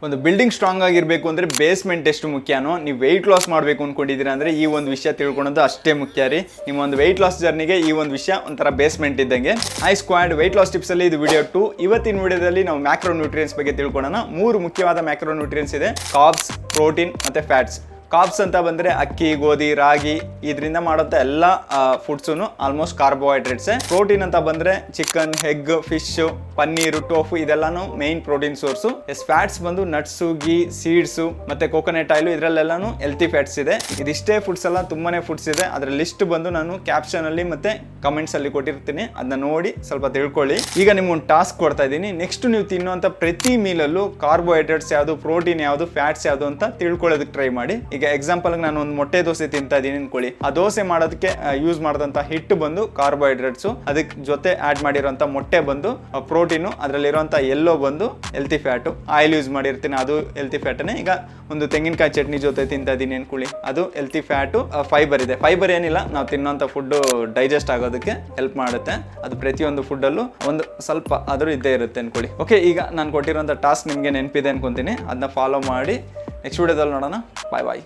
ಒಂದು building strong ಆಗಿರಬೇಕು ಅಂದರೆ ಬೇಸ್ಮೆಂಟ್ ಎಷ್ಟು ಮುಖ್ಯನೋ, ನೀವು ವೆಯ್ಟ್ ಲಾಸ್ ಮಾಡಬೇಕು ಅಂದ್ಕೊಂಡಿದ್ದೀರಾ ಅಂದರೆ ಈ ಒಂದು ವಿಷಯ ತಿಳ್ಕೊಳ್ಳೋದು ಅಷ್ಟೇ ಮುಖ್ಯ ರೀ. ನಿಮ್ಮ ಒಂದು ವೆಯ್ಟ್ ಲಾಸ್ ಜರ್ನಿಗೆ ಈ ಒಂದು ವಿಷಯ ಒಂಥರ ಬೇಸ್ಮೆಂಟ್ ಇದ್ದಂಗೆ. ಹೈ ಸ್ಕ್ವಾಡ್ ವೆಯ್ಟ್ ಲಾಸ್ ಟಿಪ್ಸಲ್ಲಿ ಇದು ವಿಡಿಯೋ 2. ಇವತ್ತಿನ ವಿಡಿಯೋದಲ್ಲಿ ನಾವು ಮ್ಯಾಕ್ರೋ ನ್ಯೂಟ್ರಿಯೆಂಟ್ಸ್ ಬಗ್ಗೆ ತಿಳ್ಕೊಳ್ಳೋಣ. 3 ಮುಖ್ಯವಾದ ಮ್ಯಾಕ್ರೋ ನ್ಯೂಟ್ರಿಯೆಂಟ್ಸ್ ಇದೆ: ಕಾರ್ಬ್ಸ್, ಪ್ರೋಟೀನ್ ಮತ್ತು ಫ್ಯಾಟ್ಸ್. ಕಾರ್ಬ್ಸ್ ಅಂತ ಬಂದರೆ ಅಕ್ಕಿ, ಗೋಧಿ, ರಾಗಿ ಇದರಿಂದ ಮಾಡೋಂಥ ಎಲ್ಲ ಫುಡ್ಸು ಆಲ್ಮೋಸ್ಟ್ ಕಾರ್ಬೋಹೈಡ್ರೇಟ್ಸೇ. ಪ್ರೋಟೀನ್ ಅಂತ ಬಂದರೆ chicken, egg, fish, paneer, tofu ಇದೆಲ್ಲಾನು ಮೇನ್ ಪ್ರೋಟೀನ್ ಸೋರ್ಸು. ಫ್ಯಾಟ್ಸ್ ಬಂದು ನಟ್ಸು, ಗೀ, ಸೀಡ್ಸು ಮತ್ತು ಕೋಕೋನಟ್ ಆಯಿಲು ಇದರಲ್ಲೆಲ್ಲಾನು ಹೆಲ್ತಿ ಫ್ಯಾಟ್ಸ್ ಇದೆ. ಇದಿಷ್ಟೇ ಫುಡ್ಸ್ ಎಲ್ಲ ತುಂಬಾನೇ ಫುಡ್ಸ್ ಇದೆ. ಅದರ ಲಿಸ್ಟ್ ಬಂದು ನಾನು ಕ್ಯಾಪ್ಷನಲ್ಲಿ ಮತ್ತು ಕಮೆಂಟ್ಸಲ್ಲಿ ಕೊಟ್ಟಿರ್ತೀನಿ, ಅದನ್ನ ನೋಡಿ ಸ್ವಲ್ಪ ತಿಳ್ಕೊಳ್ಳಿ. ಈಗ ನಿಮ್ಗೊಂದು ಟಾಸ್ಕ್ ಕೊಡ್ತಾ ಇದ್ದೀನಿ. ನೆಕ್ಸ್ಟ್ ನೀವು ತಿನ್ನುವಂಥ ಪ್ರತಿ ಮೀಲಲ್ಲೂ ಕಾರ್ಬೋಹೈಡ್ರೇಟ್ಸ್ ಯಾವುದು, ಪ್ರೋಟೀನ್ ಯಾವುದು, ಫ್ಯಾಟ್ಸ್ ಯಾವುದು ಅಂತ ತಿಳ್ಕೊಳ್ಳೋದಕ್ಕೆ ಟ್ರೈ ಮಾಡಿ. ಈಗ ಎಕ್ಸಾಂಪಲ್ ನಾನು ಒಂದು ಮೊಟ್ಟೆ ದೋಸೆ ತಿಂತಾ ಇದ್ದೀನಿ ಅನ್ಕೊಳ್ಳಿ. ಆ ದೋಸೆ ಮಾಡೋದಕ್ಕೆ ಯೂಸ್ ಮಾಡಿದಂಥ ಹಿಟ್ಟು ಬಂದು ಕಾರ್ಬೋಹೈಡ್ರೇಟ್ಸು, ಅದಕ್ಕೆ ಜೊತೆ ಆ್ಯಡ್ ಮಾಡಿರೋಂಥ ಮೊಟ್ಟೆ ಬಂದು ಪ್ರೋಟೀನು, ಅದರಲ್ಲಿರುವಂಥ ಎಲ್ಲೋ ಬಂದು ಹೆಲ್ತಿ ಫ್ಯಾಟು. ಆಯಿಲ್ ಯೂಸ್ ಮಾಡಿರ್ತೀನಿ, ಅದು ಹೆಲ್ತಿ ಫ್ಯಾಟನೇ. ಈಗ ಒಂದು ತೆಂಗಿನಕಾಯಿ ಚಟ್ನಿ ಜೊತೆ ತಿಂತಾ ಇದ್ದೀನಿ ಅನ್ಕೊಳ್ಳಿ, ಅದು ಹೆಲ್ತಿ ಫ್ಯಾಟು. ಫೈಬರ್ ಇದೆ. ಫೈಬರ್ ಏನಿಲ್ಲ, ನಾವು ತಿನ್ನೋಂಥ ಫುಡ್ಡು ಡೈಜೆಸ್ಟ್ ಆಗೋದಕ್ಕೆ ಹೆಲ್ಪ್ ಮಾಡುತ್ತೆ. ಅದು ಪ್ರತಿಯೊಂದು ಫುಡ್ಡಲ್ಲೂ ಒಂದು ಸ್ವಲ್ಪ ಆದರೂ ಇದ್ದೇ ಇರುತ್ತೆ ಅನ್ಕೊಳ್ಳಿ. ಓಕೆ, ಈಗ ನಾನು ಕೊಟ್ಟಿರೋಂಥ ಟಾಸ್ಕ್ ನಿಮಗೆ ನೆನಪಿದೆ ಅನ್ಕೊತೀನಿ. ಅದನ್ನ ಫಾಲೋ ಮಾಡಿ ನೆಕ್ಸ್ಟ್ ವಿಡಿಯೋದಲ್ಲಿ ನೋಡೋಣ. ಬಾಯ್ ಬಾಯ್.